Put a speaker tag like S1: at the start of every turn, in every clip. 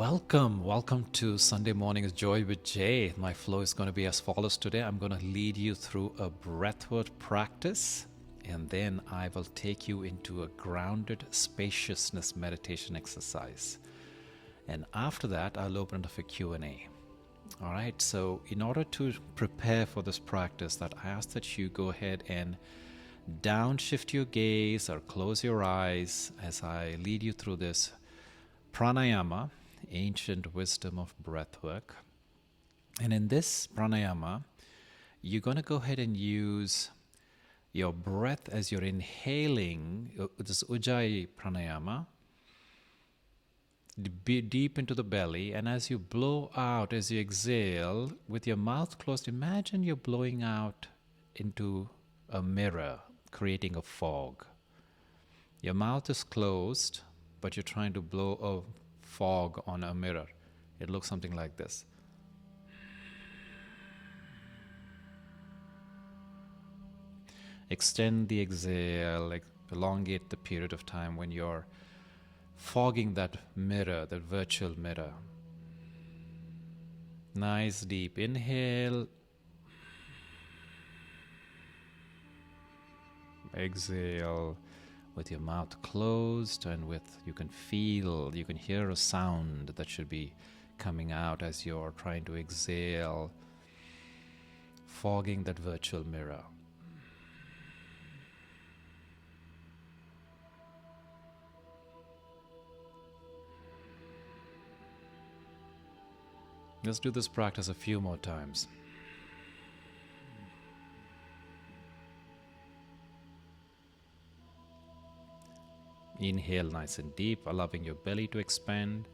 S1: Welcome to Sunday Morning's Joy with Jay. My flow is going to be as follows today. I'm going to lead you through a breathwork practice, and then I will take you into a grounded spaciousness meditation exercise. And after that, I'll open it up for Q&A. All right, so in order to prepare for this practice, that I ask that you go ahead and downshift your gaze or close your eyes as I lead you through this pranayama, ancient wisdom of breathwork. And in this pranayama, you're going to go ahead and use your breath as you're inhaling, this Ujjayi pranayama, deep into the belly, and as you blow out, as you exhale, with your mouth closed, imagine you're blowing out into a mirror, creating a fog. Your mouth is closed, but you're trying to blow a fog on a mirror. It looks something like this. Extend the exhale, elongate the period of time when you're fogging that mirror, that virtual mirror. Nice deep inhale. Exhale with your mouth closed, and you can hear a sound that should be coming out as you're trying to exhale, fogging that virtual mirror. Let's do this practice a few more times. Inhale nice and deep, allowing your belly to expand.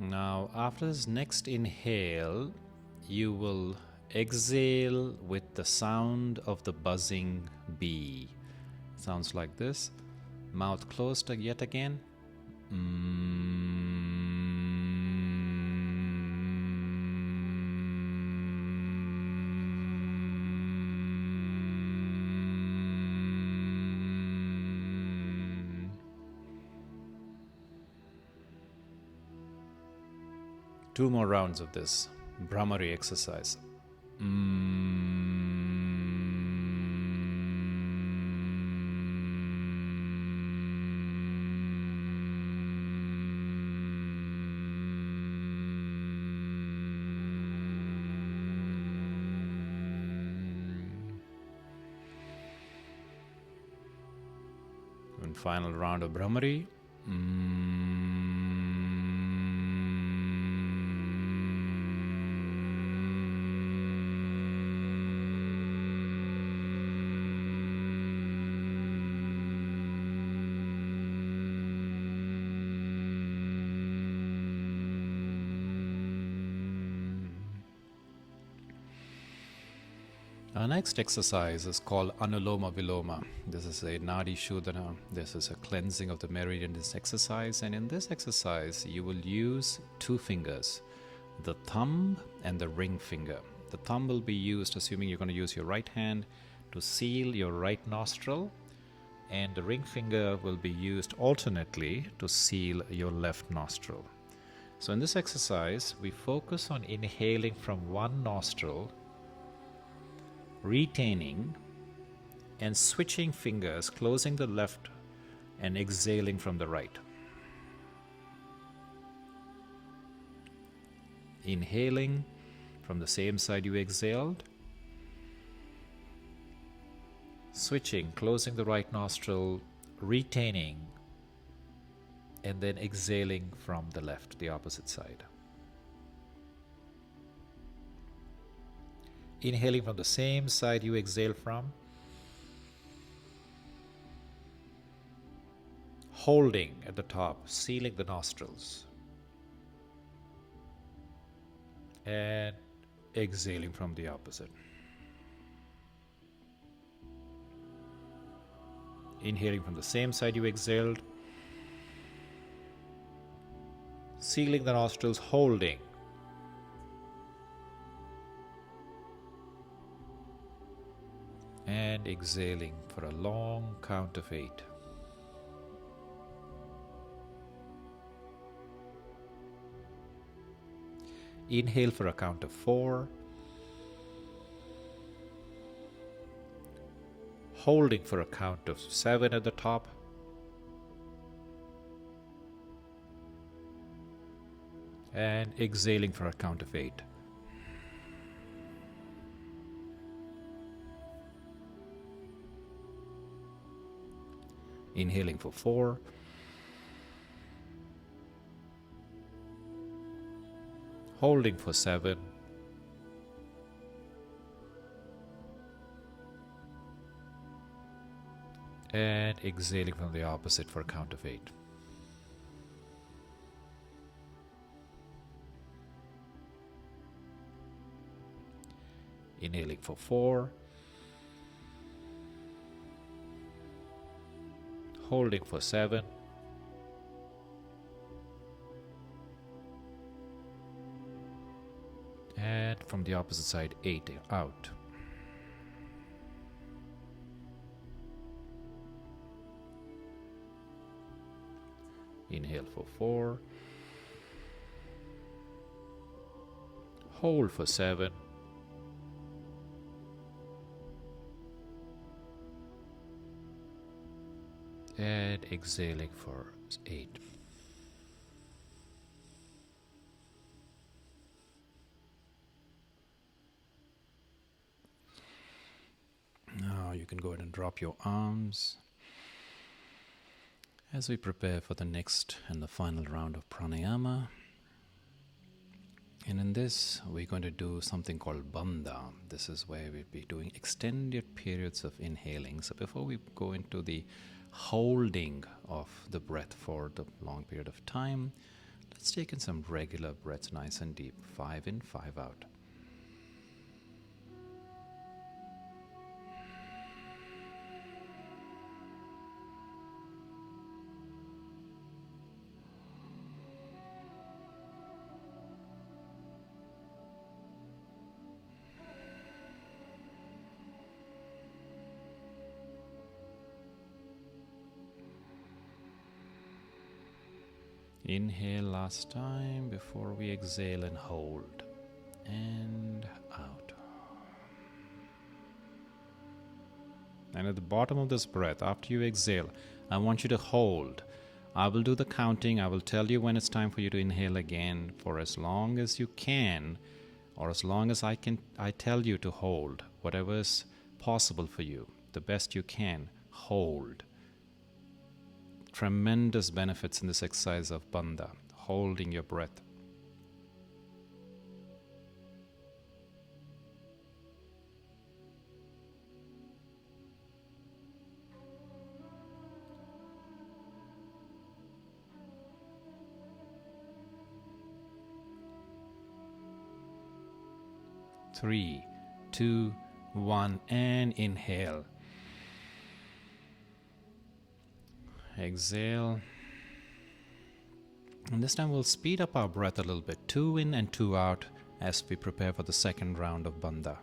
S1: Now, after this next inhale, you will exhale with the sound of the buzzing bee. Sounds like this. Mouth closed yet again. Two more rounds of this Brahmari exercise. And final round of Brahmari. Our next exercise is called Anuloma Viloma. This is a Nadi Shodhana. This is a cleansing of the meridian in this exercise. And in this exercise, you will use two fingers, the thumb and the ring finger. The thumb will be used, assuming you're going to use your right hand, to seal your right nostril. And the ring finger will be used alternately to seal your left nostril. So in this exercise, we focus on inhaling from one nostril, retaining and switching fingers, closing the left and exhaling from the right. Inhaling from the same side you exhaled, switching, closing the right nostril, retaining, and then exhaling from the left, the opposite side. Inhaling from the same side you exhale from, holding at the top, sealing the nostrils, And exhaling from the opposite. Inhaling from the same side you exhaled. Sealing the nostrils, holding. And exhaling for a long count of 8. Inhale for a count of 4. Holding for a count of 7 at the top. And exhaling for a count of 8. Inhaling for 4. Holding for 7. And exhaling from the opposite for a count of 8. Inhaling for 4. Holding for 7. And from the opposite side, 8 out. Inhale for 4. Hold for 7. And exhaling for 8. Now you can go ahead and drop your arms as we prepare for the next and the final round of pranayama. And in this, we're going to do something called Banda. This is where we'll be doing extended periods of inhaling. So before we go into the holding of the breath for the long period of time, let's take in some regular breaths, nice and deep. 5 in, 5 out. Inhale last time before we exhale and hold. And out. And at the bottom of this breath, after you exhale, I want you to hold. I will do the counting. I will tell you when it's time for you to inhale again for as long as you can, or as long as I tell you to hold. Whatever is possible for you, the best you can, hold. Tremendous benefits in this exercise of Banda, holding your breath. Three, 2, 1, and inhale. Exhale. And this time we'll speed up our breath a little bit. 2 in and 2 out as we prepare for the second round of Banda.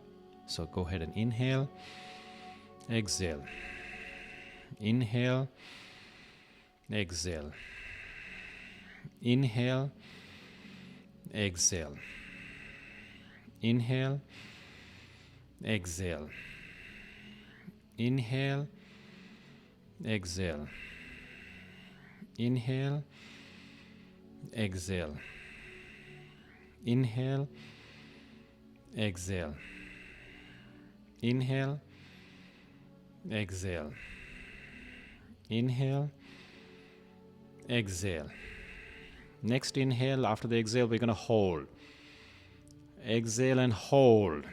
S1: So go ahead and inhale. Exhale. Inhale. Exhale. Inhale. Exhale. Inhale. Exhale. Inhale. Exhale. Inhale, exhale. Inhale, exhale. Inhale, exhale. Inhale, exhale. Next inhale, after the exhale, we're going to hold. Exhale and hold.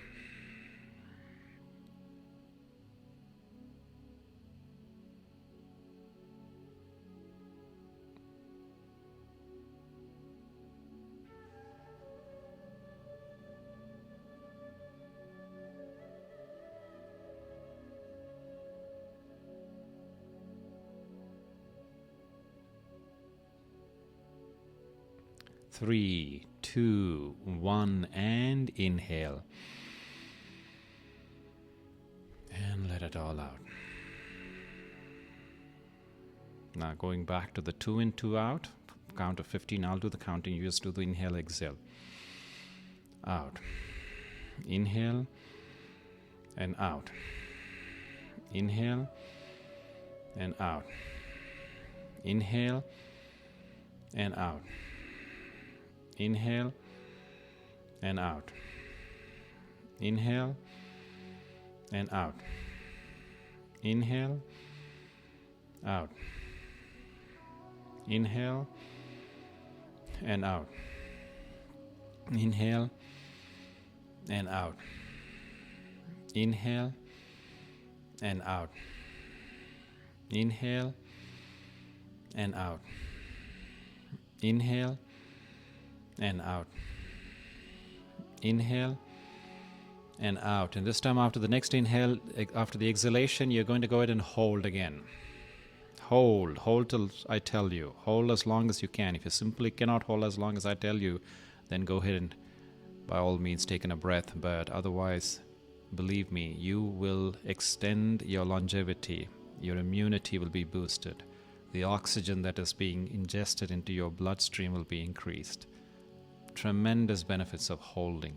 S1: 3, 2, 1, and inhale. And let it all out. Now going back to the 2 in, 2 out. Count of 15. I'll do the counting. You just do the inhale, exhale. Out. Inhale and out. Inhale and out. Inhale and out. Inhale and out. Inhale and out. Inhale, out. Inhale and out. Inhale and out. Inhale and out. Inhale and out. Inhale and out. Inhale and out. And this time, after the next inhale, after the exhalation, you're going to go ahead and hold again. Hold till I tell you. Hold as long as you can. If you simply cannot hold as long as I tell you, then go ahead and by all means take in a breath. But otherwise, believe me, you will extend your longevity. Your immunity will be boosted. The oxygen that is being ingested into your bloodstream will be increased. Tremendous benefits of holding.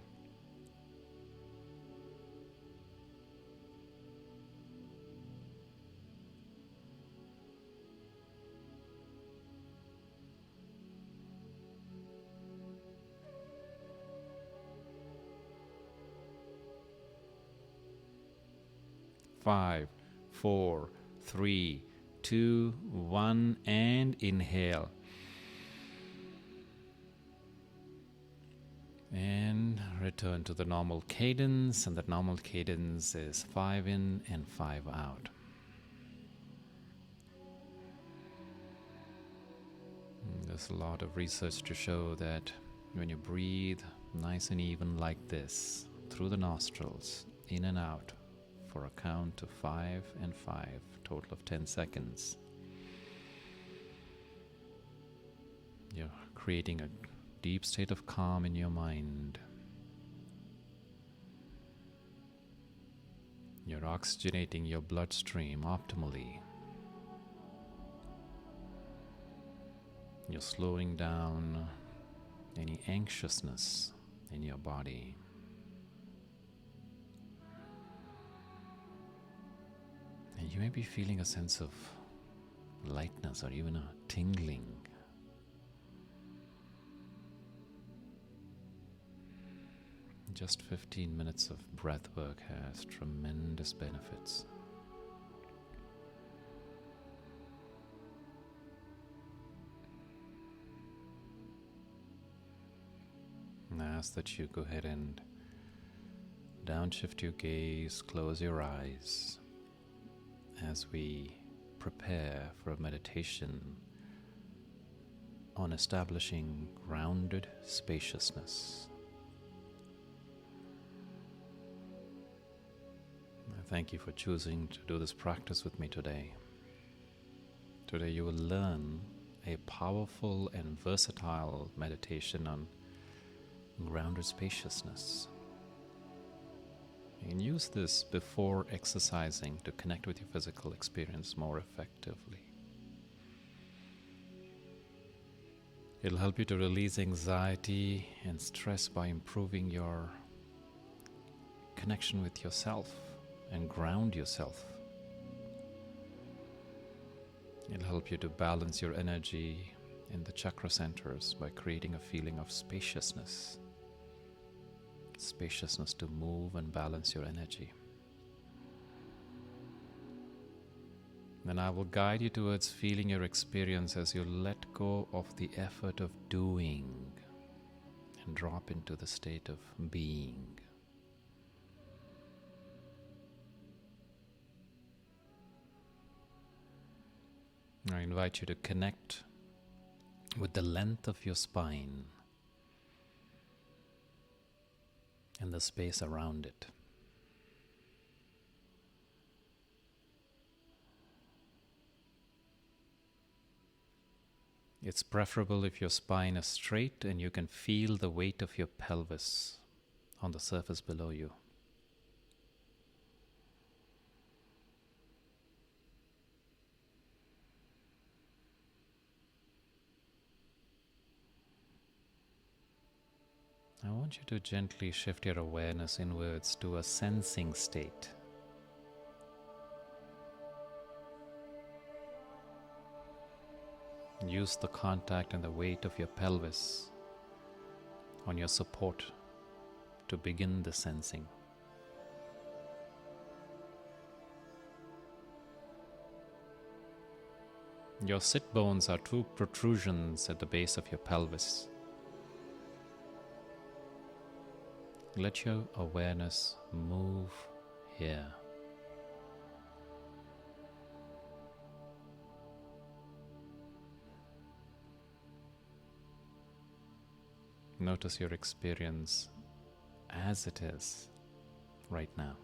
S1: Five, 4, 3, 2, 1, and inhale. And return to the normal cadence, and that normal cadence is 5 in and 5 out. There's a lot of research to show that when you breathe nice and even like this, through the nostrils, in and out, for a count of 5 and 5, total of 10 seconds. You're creating a deep state of calm in your mind. You're oxygenating your bloodstream optimally. You're slowing down any anxiousness in your body. And you may be feeling a sense of lightness or even a tingling. Just 15 minutes of breath work has tremendous benefits. And I ask that you go ahead and downshift your gaze, close your eyes, as we prepare for a meditation on establishing grounded spaciousness. I thank you for choosing to do this practice with me today. Today you will learn a powerful and versatile meditation on grounded spaciousness. You can use this before exercising to connect with your physical experience more effectively. It'll help you to release anxiety and stress by improving your connection with yourself and ground yourself. It'll help you to balance your energy in the chakra centers by creating a feeling of spaciousness. Spaciousness to move and balance your energy. Then I will guide you towards feeling your experience as you let go of the effort of doing and drop into the state of being. I invite you to connect with the length of your spine and the space around it. It's preferable if your spine is straight and you can feel the weight of your pelvis on the surface below you. I want you to gently shift your awareness inwards to a sensing state. Use the contact and the weight of your pelvis on your support to begin the sensing. Your sit bones are two protrusions at the base of your pelvis. Let your awareness move here. Notice your experience as it is right now.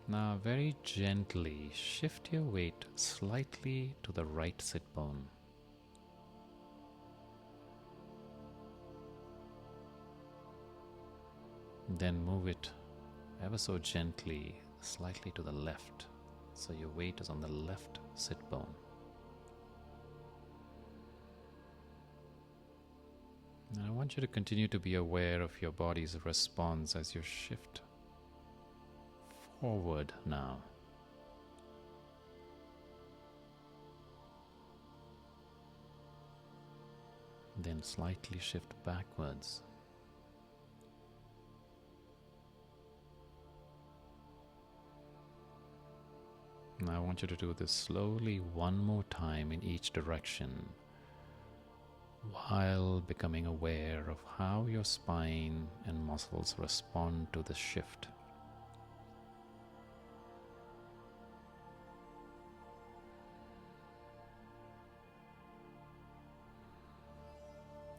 S1: Now very gently shift your weight slightly to the right sit bone. Then move it ever so gently slightly to the left, so your weight is on the left sit bone. And I want you to continue to be aware of your body's response as you shift forward now. Then slightly shift backwards. Now I want you to do this slowly one more time in each direction, while becoming aware of how your spine and muscles respond to the shift.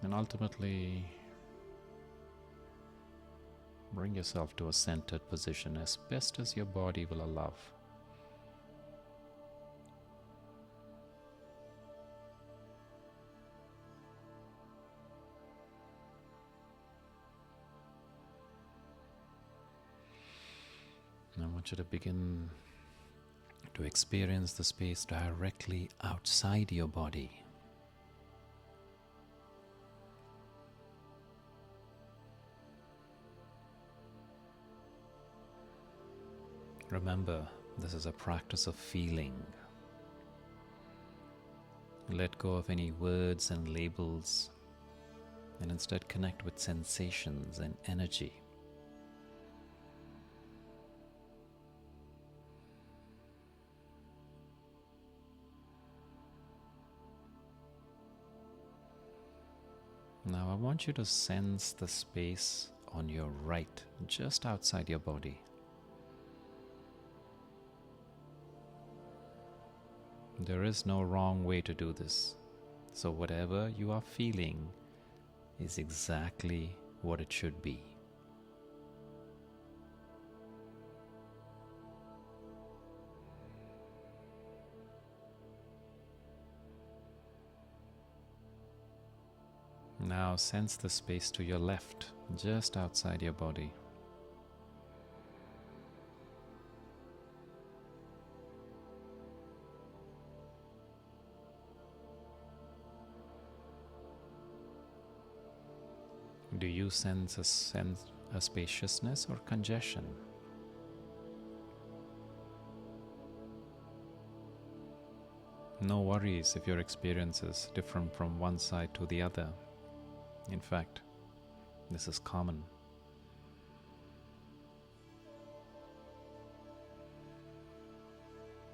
S1: And ultimately, bring yourself to a centered position as best as your body will allow. I want you to begin to experience the space directly outside your body. Remember, this is a practice of feeling. Let go of any words and labels and instead connect with sensations and energy. Now I want you to sense the space on your right, just outside your body. There is no wrong way to do this. So whatever you are feeling is exactly what it should be. Now sense the space to your left, just outside your body. Do you sense a spaciousness or congestion? No worries if your experience is different from one side to the other. In fact, this is common.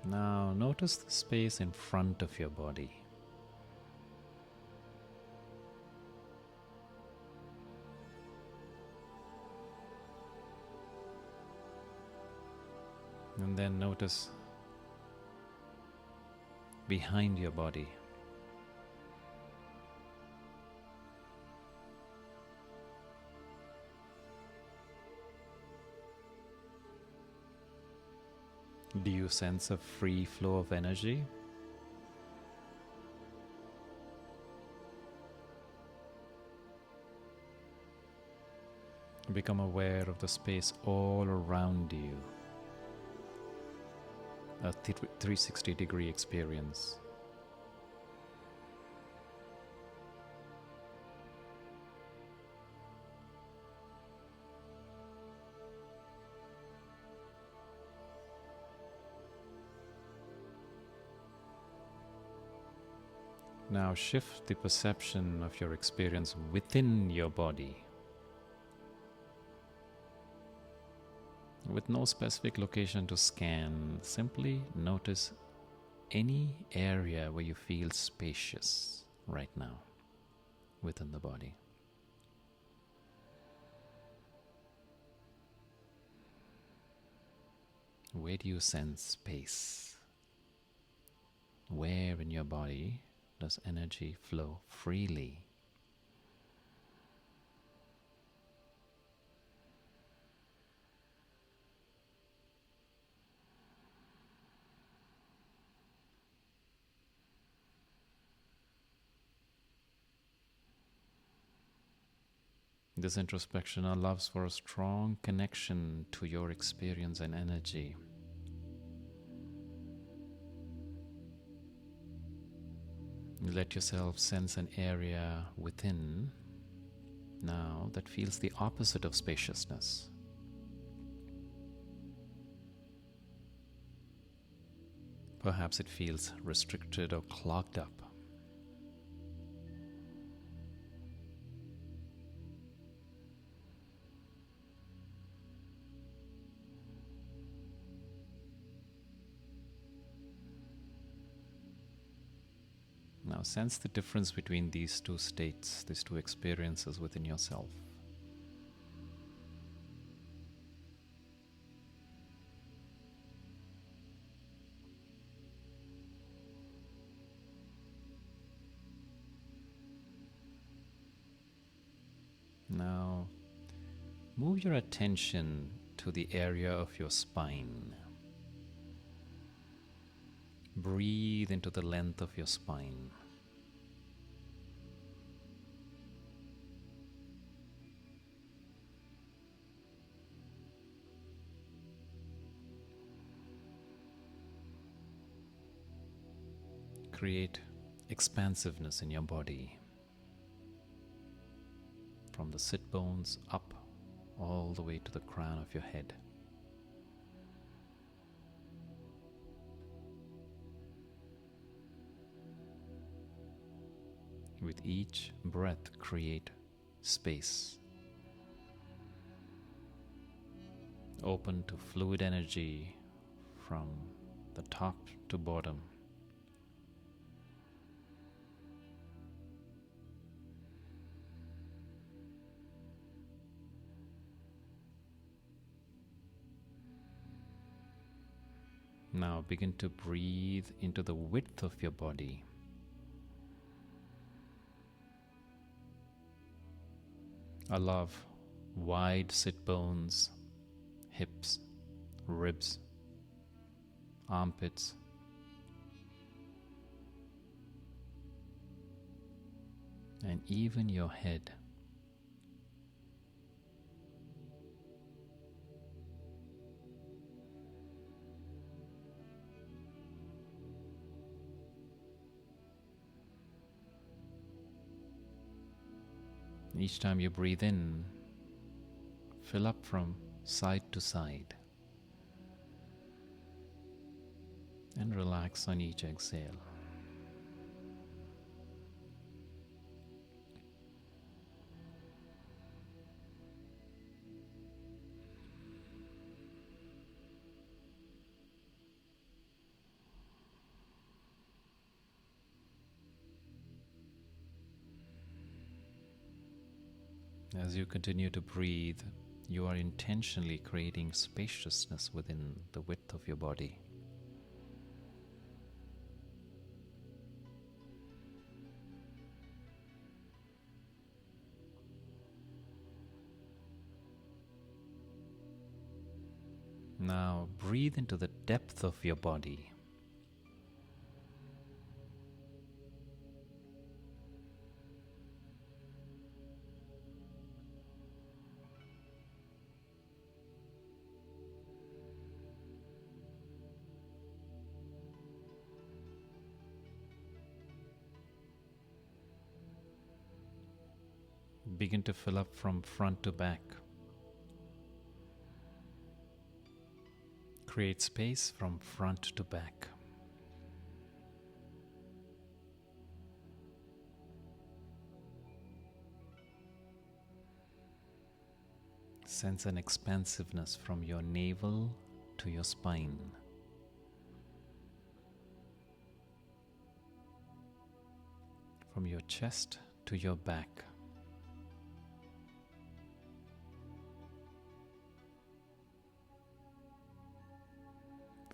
S1: Now notice the space in front of your body. And then notice behind your body. Do you sense a free flow of energy? Become aware of the space all around you. A 360-degree experience. Now shift the perception of your experience within your body. With no specific location to scan, simply notice any area where you feel spacious right now within the body. Where do you sense space? Where in your body does energy flow freely? This introspection allows for a strong connection to your experience and energy. You let yourself sense an area within now that feels the opposite of spaciousness. Perhaps it feels restricted or clogged up. Now sense the difference between these two states, these two experiences within yourself. Now move your attention to the area of your spine. Breathe into the length of your spine. Create expansiveness in your body. From the sit bones up all the way to the crown of your head. With each breath, create space. Open to fluid energy from the top to bottom. Now begin to breathe into the width of your body. Allow wide sit bones, hips, ribs, armpits, and even your head. Each time you breathe in, fill up from side to side and relax on each exhale. As you continue to breathe, you are intentionally creating spaciousness within the width of your body. Now breathe into the depth of your body. Begin to fill up from front to back. Create space from front to back. Sense an expansiveness from your navel to your spine. From your chest to your back.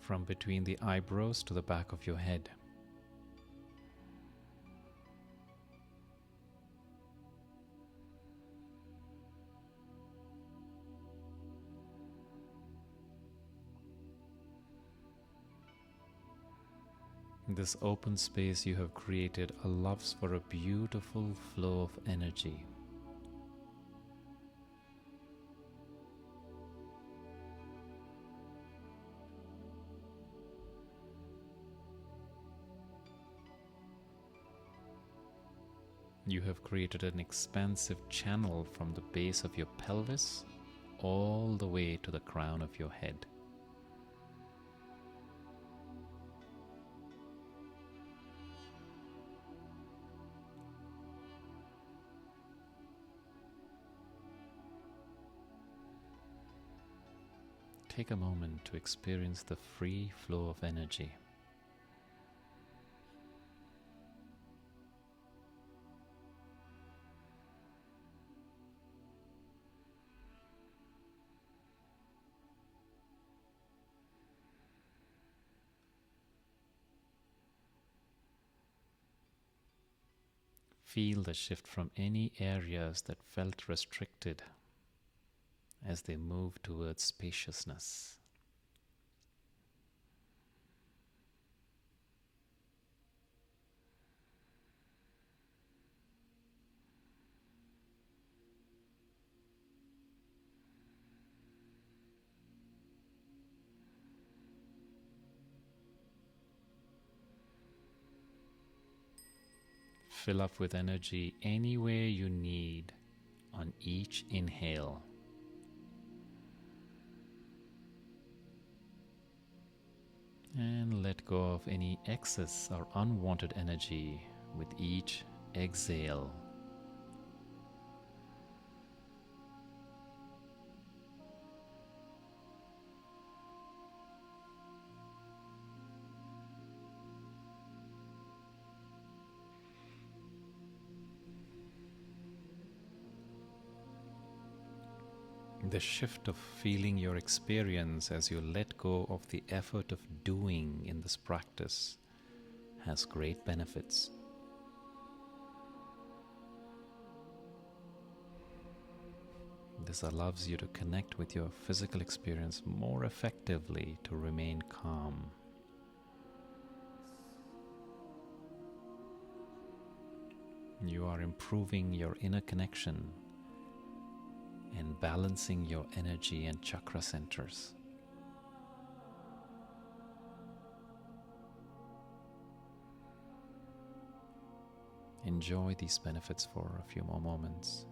S1: From between the eyebrows to the back of your head. In this open space you have created allows for a beautiful flow of energy. You have created an expansive channel from the base of your pelvis all the way to the crown of your head. Take a moment to experience the free flow of energy. Feel the shift from any areas that felt restricted as they move towards spaciousness. Fill up with energy anywhere you need on each inhale. And let go of any excess or unwanted energy with each exhale. The shift of feeling your experience as you let go of the effort of doing in this practice has great benefits. This allows you to connect with your physical experience more effectively to remain calm. You are improving your inner connection and balancing your energy and chakra centers. Enjoy these benefits for a few more moments.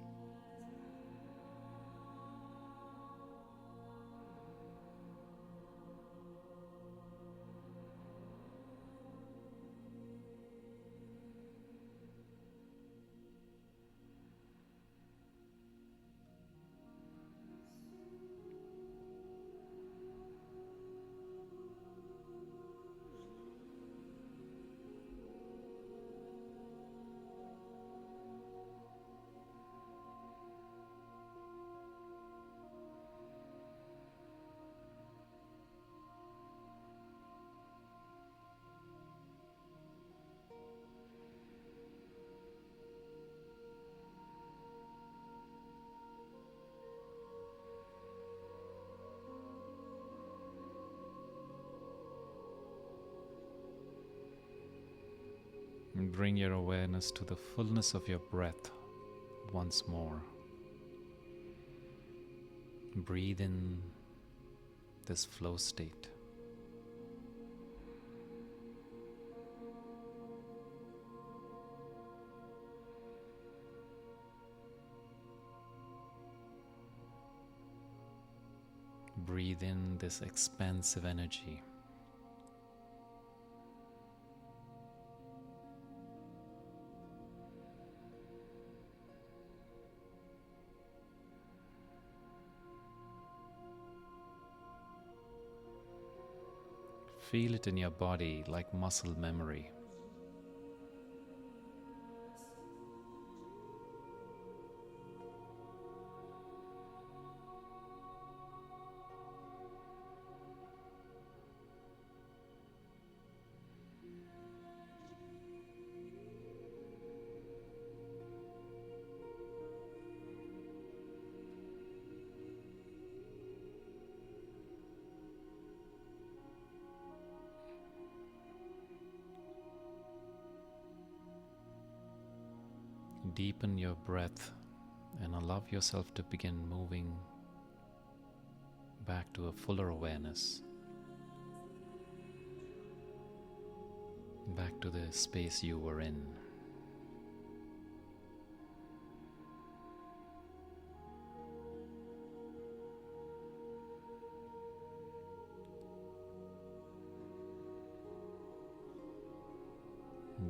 S1: And bring your awareness to the fullness of your breath once more. Breathe in this flow state. Breathe in this expansive energy. Feel it in your body like muscle memory. Deepen your breath and allow yourself to begin moving back to a fuller awareness, back to the space you were in.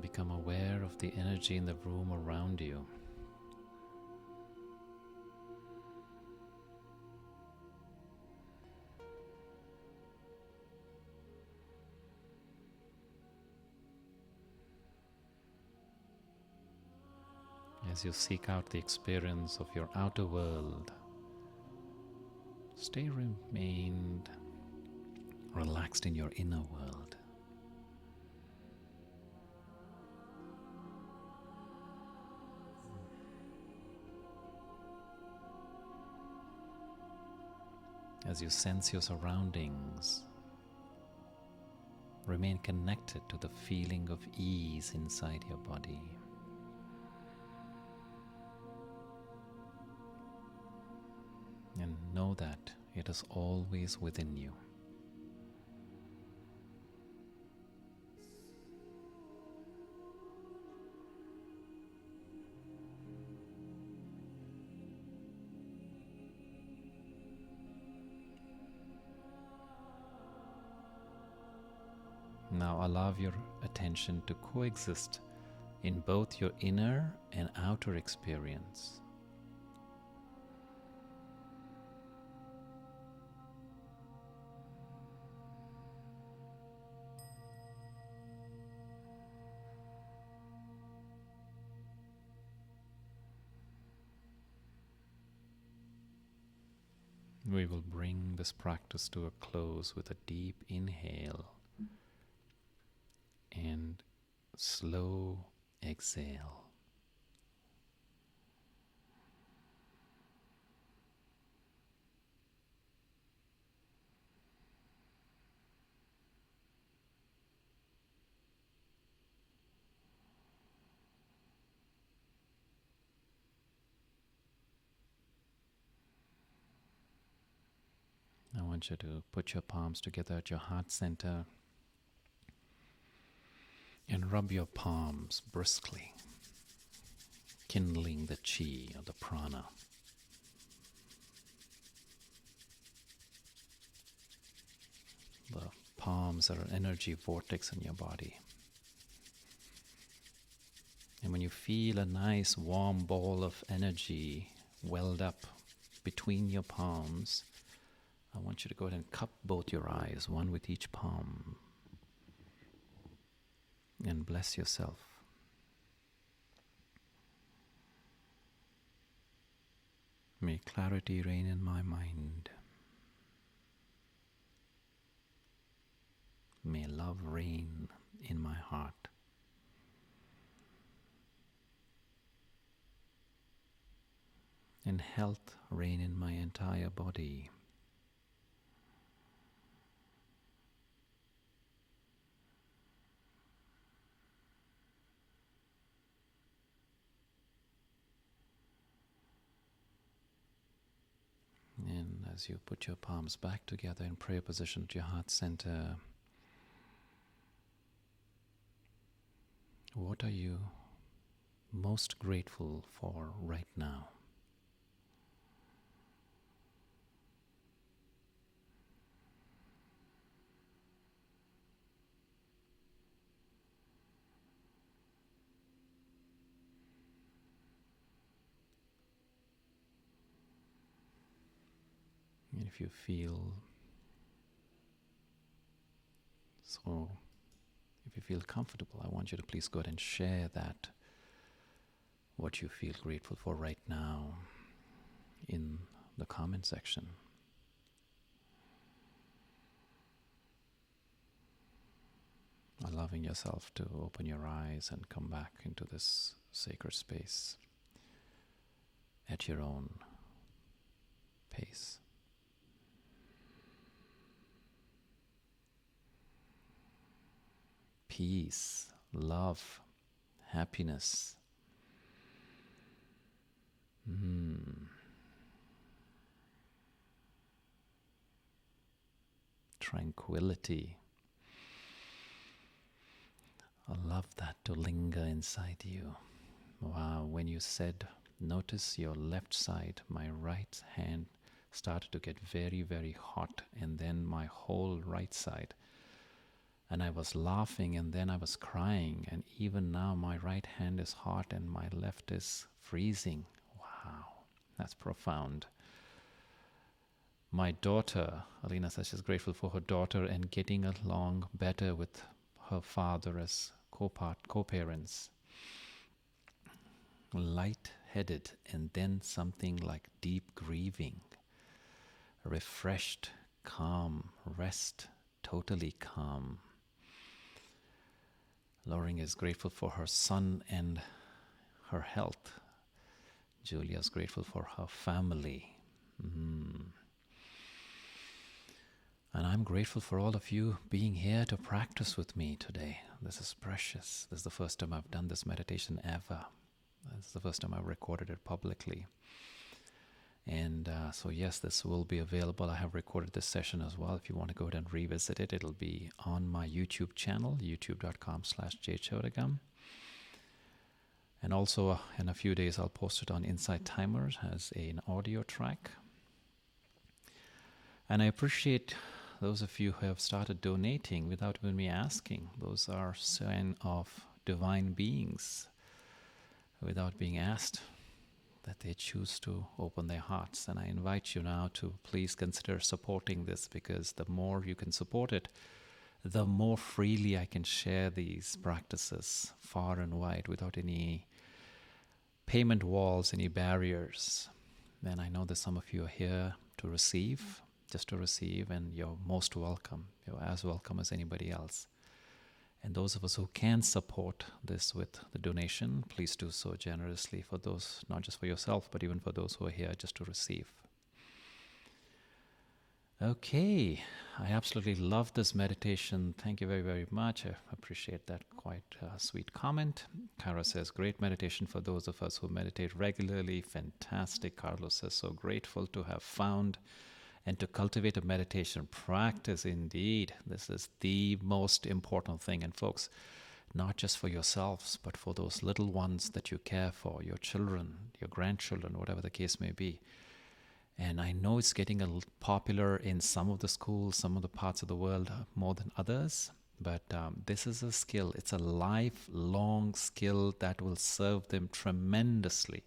S1: Become aware of the energy in the room around you. As you seek out the experience of your outer world, remain relaxed in your inner world. As you sense your surroundings, remain connected to the feeling of ease inside your body. And know that it is always within you. Now allow your attention to coexist in both your inner and outer experience. We will bring this practice to a close with a deep inhale and slow exhale. I want you to put your palms together at your heart center and rub your palms briskly, kindling the chi or the prana. The palms are an energy vortex in your body. And when you feel a nice warm ball of energy welled up between your palms, I want you to go ahead and cup both your eyes, one with each palm, and bless yourself. May clarity reign in my mind. May love reign in my heart. And health reign in my entire body. As you put your palms back together in prayer position at your heart center, what are you most grateful for right now? And if you feel so, if you feel comfortable, I want you to please go ahead and share that, what you feel grateful for right now, in the comment section. Allowing yourself to open your eyes and come back into this sacred space at your own pace. Peace, love, happiness. Tranquility. I love that to linger inside you. Wow, when you said, notice your left side, my right hand started to get very, very hot, and then my whole right side. And I was laughing, and then I was crying, and even now my right hand is hot and my left is freezing. Wow, that's profound. My daughter, Alina says she's grateful for her daughter and getting along better with her father as co-parents. Light-headed, and then something like deep grieving. Refreshed, calm, rest, totally calm. Lauren is grateful for her son and her health. Julia's grateful for her family. And I'm grateful for all of you being here to practice with me today. This is precious. This is the first time I've done this meditation ever. This is the first time I've recorded it publicly. And so yes, this will be available. I have recorded this session as well. If you want to go ahead and revisit it, it'll be on my YouTube channel, youtube.com/jchodagam. And also in a few days, I'll post it on Insight Timers as an audio track. And I appreciate those of you who have started donating without even me asking. Those are sign of divine beings without being asked, that they choose to open their hearts. And I invite you now to please consider supporting this, because the more you can support it, the more freely I can share these practices far and wide without any payment walls, any barriers. And I know that some of you are here to receive, just to receive, and you're most welcome. You're as welcome as anybody else. And those of us who can support this with the donation, please do so generously for those, not just for yourself, but even for those who are here just to receive. Okay, I absolutely love this meditation. Thank you very, very much. I appreciate that quite sweet comment. Kara says, great meditation for those of us who meditate regularly. Fantastic. Carlos says, so grateful to have found and to cultivate a meditation practice. Indeed, this is the most important thing. And folks, not just for yourselves, but for those little ones that you care for, your children, your grandchildren, whatever the case may be. And I know it's getting a little popular in some of the schools, some of the parts of the world more than others. But this is a skill. It's a lifelong skill that will serve them tremendously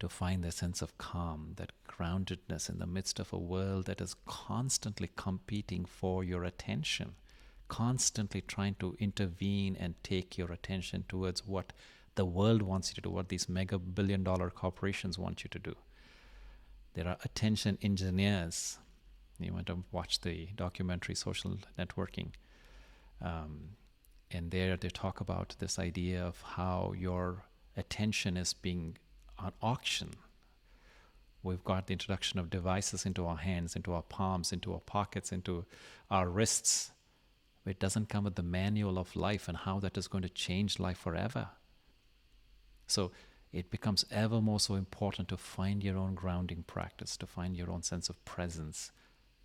S1: to find their sense of calm, that groundedness in the midst of a world that is constantly competing for your attention, constantly trying to intervene and take your attention towards what the world wants you to do, what these mega billion-dollar corporations want you to do. There are attention engineers. You want to watch the documentary Social Networking. And there they talk about this idea of how your attention is being on auction. We've got the introduction of devices into our hands, into our palms, into our pockets, into our wrists. It doesn't come with the manual of life and how that is going to change life forever. So it becomes ever more so important to find your own grounding practice, to find your own sense of presence,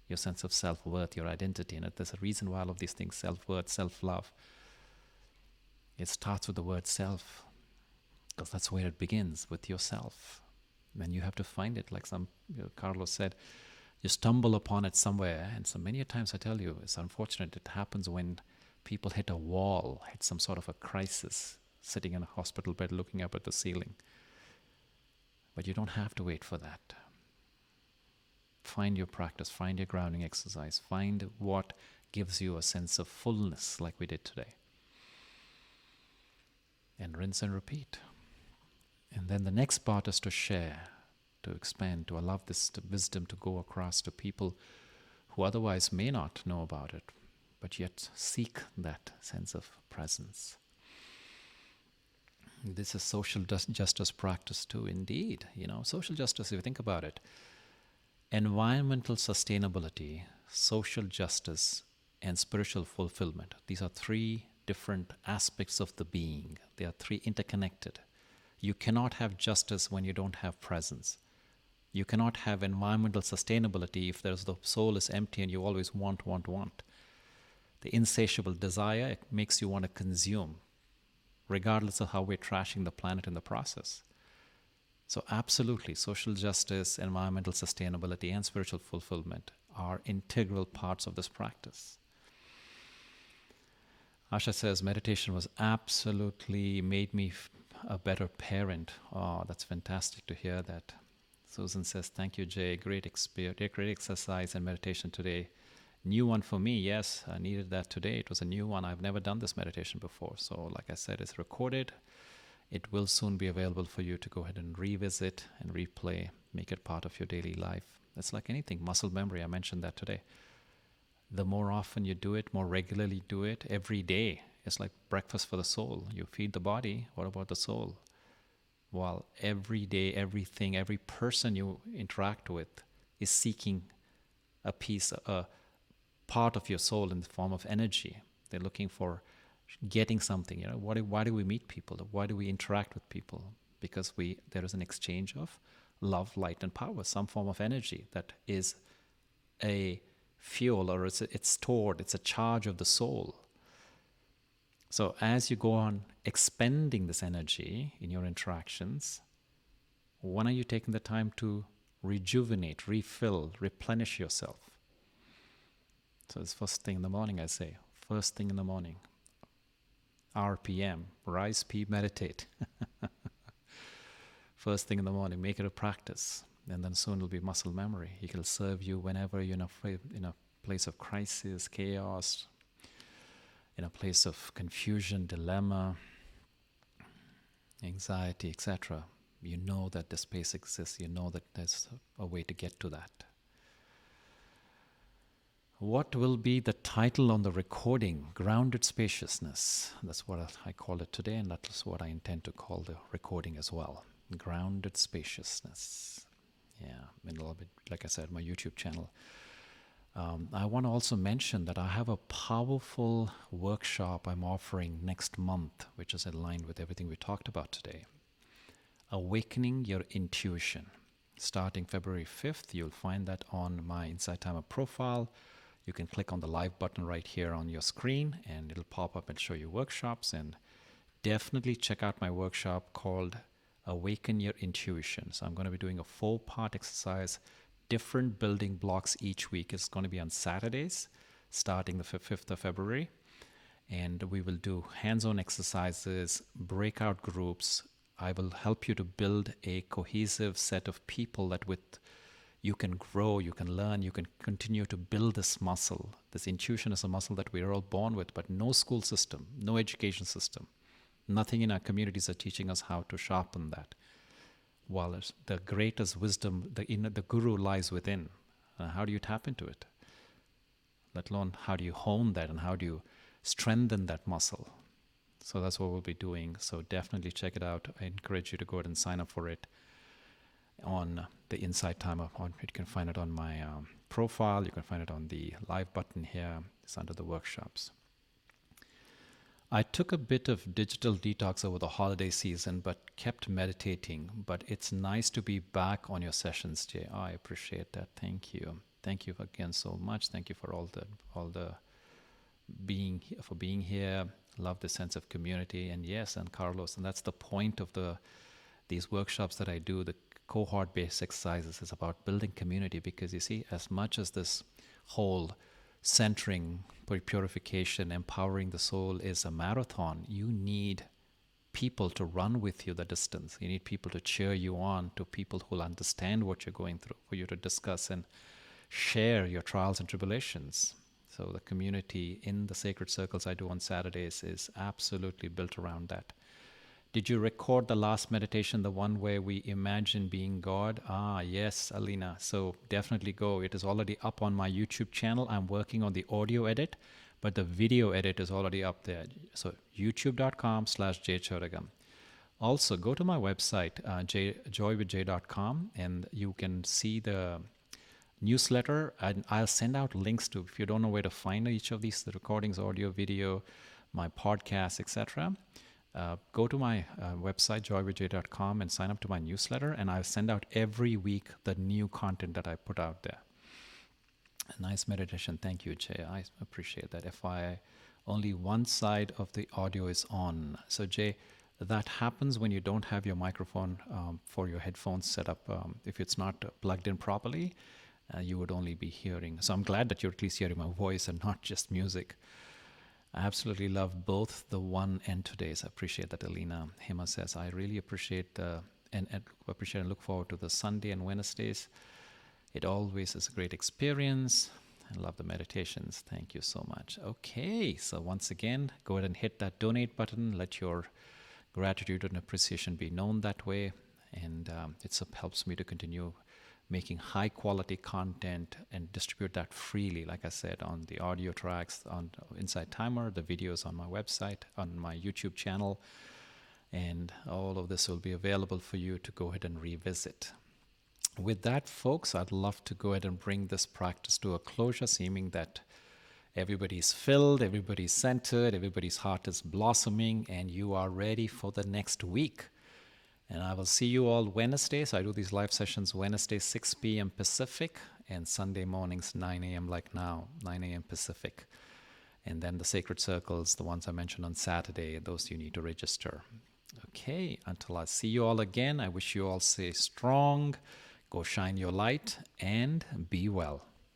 S1: your sense of self-worth, your identity. And there's a reason why all of these things, self-worth, self-love, it starts with the word self, because that's where it begins, with yourself. And you have to find it, like Carlos said, you stumble upon it somewhere. And so many times I tell you, it's unfortunate, it happens when people hit a wall, hit some sort of a crisis, sitting in a hospital bed looking up at the ceiling. But you don't have to wait for that. Find your practice, find your grounding exercise, find what gives you a sense of fullness like we did today. And rinse and repeat. And then the next part is to share, to expand, to allow this wisdom to go across to people who otherwise may not know about it, but yet seek that sense of presence. This is social justice practice too, indeed. Social justice, if you think about it, environmental sustainability, social justice, and spiritual fulfillment. These are three different aspects of the being. They are three interconnected. You cannot have justice when you don't have presence. You cannot have environmental sustainability if the soul is empty and you always want. The insatiable desire, it makes you want to consume, regardless of how we're trashing the planet in the process. So absolutely, social justice, environmental sustainability, and spiritual fulfillment are integral parts of this practice. Asha says, meditation was absolutely made me a better parent. Oh, that's fantastic to hear that. Susan says, thank you, Jay. Great exercise and meditation today. New one for me. Yes, I needed that today. It was a new one. I've never done this meditation before. So like I said, it's recorded. It will soon be available for you to go ahead and revisit and replay, make it part of your daily life. It's like anything, muscle memory. I mentioned that today. The more often you do it, more regularly do it, every day, it's like breakfast for the soul. You feed the body, what about the soul? Well, every day, everything, every person you interact with is seeking a piece, a part of your soul in the form of energy. They're looking for getting something. Why do we meet people? Why do we interact with people? Because there is an exchange of love, light, and power, some form of energy that is a fuel, or it's stored, it's a charge of the soul. So as you go on expending this energy in your interactions, when are you taking the time to rejuvenate, refill, replenish yourself? So it's first thing in the morning, I say. First thing in the morning. RPM, rise, pee, meditate. First thing in the morning, make it a practice. And then soon it'll be muscle memory. It will serve you whenever you're in a place of crisis, chaos, in a place of confusion, dilemma, anxiety, etc. You know that the space exists. You know that there's a way to get to that. What will be the title on the recording? Grounded Spaciousness. That's what I call it today, and that's what I intend to call the recording as well. Grounded Spaciousness. Yeah, and a little bit, like I said, my YouTube channel. I want to also mention that I have a powerful workshop I'm offering next month, which is aligned with everything we talked about today. Awakening Your Intuition. Starting February 5th, you'll find that on my Insight Timer profile. You can click on the live button right here on your screen, and it'll pop up and show you workshops. And definitely check out my workshop called Awaken Your Intuition. So I'm going to be doing a 4-part exercise, different building blocks each week. It's going to be on Saturdays, starting the 5th of February. And we will do hands-on exercises, breakout groups. I will help you to build a cohesive set of people that with you can grow, you can learn, you can continue to build this muscle. This intuition is a muscle that we're all born with, but no school system, no education system, nothing in our communities are teaching us how to sharpen that. While the greatest wisdom, the guru lies within. How do you tap into it? Let alone how do you hone that and how do you strengthen that muscle? So that's what we'll be doing. So definitely check it out. I encourage you to go ahead and sign up for it on the Insight Timer. You can find it on my profile. You can find it on the live button here. It's under the workshops. I took a bit of digital detox over the holiday season, but kept meditating. But it's nice to be back on your sessions, Jay. I appreciate that. Thank you. Thank you again so much. Thank you for all the being here. Love the sense of community, and yes, and Carlos, and that's the point of these workshops that I do. The cohort based exercises is about building community, because you see, as much as this whole centering, purification, empowering the soul is a marathon, you need people to run with you the distance. You need people to cheer you on, to people who will understand what you're going through, for you to discuss and share your trials and tribulations. So the community in the sacred circles I do on Saturdays is absolutely built around that. Did you record the last meditation, the one where we imagine being God? Ah, yes, Alina. So definitely go. It is already up on my YouTube channel. I'm working on the audio edit, but the video edit is already up there. So youtube.com/jchodagam. Also, go to my website, joywithj.com, and you can see the newsletter, and I'll send out links to, if you don't know where to find each of these, the recordings, audio, video, my podcast, etc. Go to my website, joywithj.com, and sign up to my newsletter, and I'll send out every week the new content that I put out there. A nice meditation. Thank you, Jay. I appreciate that. If only one side of the audio is on. So, Jay, that happens when you don't have your microphone for your headphones set up. If it's not plugged in properly, you would only be hearing. So I'm glad that you're at least hearing my voice and not just music. I absolutely love both the one and today's. I appreciate that, Alina. Hema says, I really appreciate and appreciate and look forward to the Sunday and Wednesdays. It always is a great experience. I love the meditations. Thank you so much. Okay, so once again, go ahead and hit that donate button. Let your gratitude and appreciation be known that way. And it helps me to continue making high quality content and distribute that freely, like I said, on the audio tracks, on Inside Timer, the videos on my website, on my YouTube channel, and all of this will be available for you to go ahead and revisit. With that, folks, I'd love to go ahead and bring this practice to a closure, seeming that everybody's filled, everybody's centered, everybody's heart is blossoming, and you are ready for the next week. And I will see you all Wednesday. So I do these live sessions Wednesday, 6 p.m. Pacific, and Sunday mornings, 9 a.m. like now, 9 a.m. Pacific. And then the sacred circles, the ones I mentioned on Saturday, those you need to register. Okay, until I see you all again, I wish you all stay strong, go shine your light, and be well.